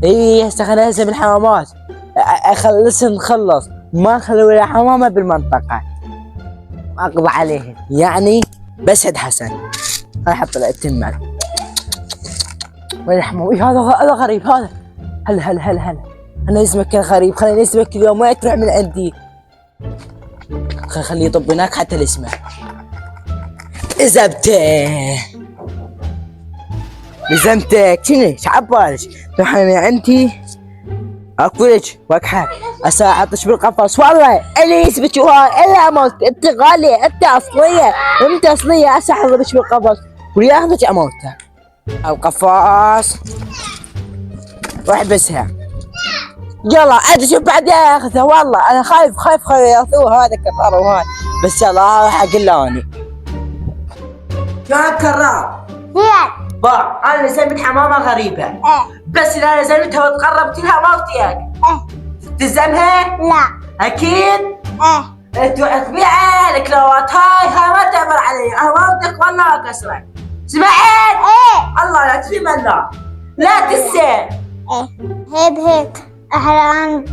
اي هسه خلينا نهزم الحمامات. نخلص ما خلوا ولا حمامة بالمنطقة، اقضى عليهم يعني. بسعد حسن هاي حط له التمر. وين الحمام؟ إيه هذا غريب هذا. هلا انا اسمك غريب، خليني اسمك اليوم وين تروح من عندي. خليه يطب هناك حتى الاسم. لزمتك شنو شعبالك تروحين عندي اكلك وكحه اساعدك بالقفص. والله اللي يثبت هاي الا اموت. انت غاليه، انت اصليه اسحبك بالقفص وياخذك اموته. القفص واحبسها. يلا عاد شوف بعد ياخذها. والله انا خايف ياخذوه هذا كرار وهاي. بس يلا راح اقلاني. يا كرار با انا نزلت حمامه غريبه. بس اذا نزلتها وتقربت لها ما بتياك. تلزمها؟ لا. اكيد؟ تبيع الكلاوات هاي ما تعبر علي. انا ما بدك والله اكسرك. سمعت؟ الله لا تسلم الله. لا تسال. هيك احنا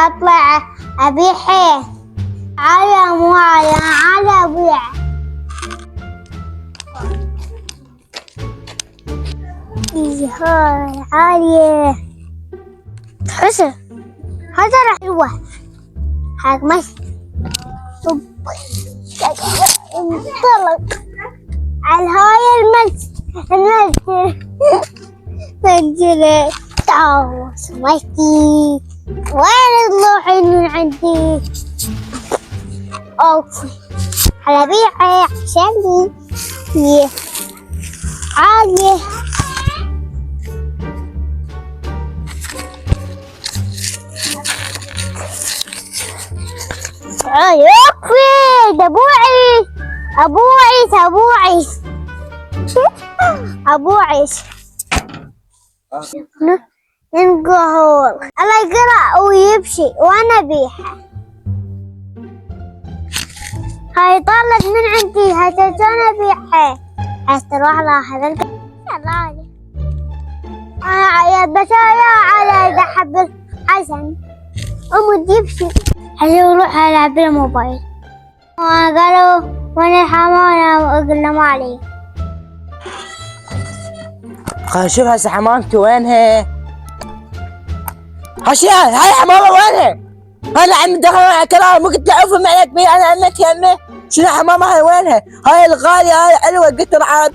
اطلع ابيعه. على مو على ابيع. هاي عالية حسن هذا حلوة حق ماشي. انطلق على هاي المنزل تعوص ماشي. وين تروحين من عندي؟ اوفي على بيعي عشان لي عالية. يكفي ده ابوعي ينقهر. الله يقرأ ويمشي وانا بيها. هاي طلت من عندي هتجانا بيها. هتروح لها هذا يا بشايا على حب الحسن ومجيبشي. هيروح ألعب بالموبايل. قالوا وانا حمامة وقلنا ما علي. خل شوف هسه حمامتي وينها؟ هشيان هاي حمامة وينها؟ انا عم دخل على كلام مو قلت له عوف معك بي انا عنك يمه. شنو حمامة هاي وينها؟ هاي الغالية هاي حلوة قلت راح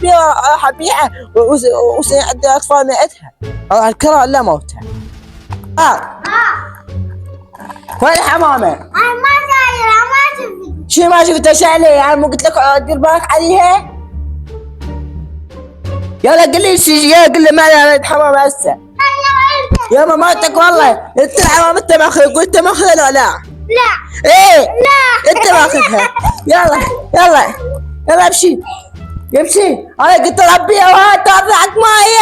ابيعها وساعد الاطفال مئتها. الكرا لا موتها. وين الحمامة؟ أنا ما دايرة ما شفت. شو ما شفتها شعلي؟ أنا مو قلت لك دير بالك عليها؟ يلا قل لي ما أنا حمامة هسه. يا مامتك والله أنت الحمامة أنت ماخذها. قلت ماخذها ولا لا؟ لا. إيه؟ لا. أنت ماخذها. يلا امشي. أنا قلت ربيها وهاي تطلعك معي.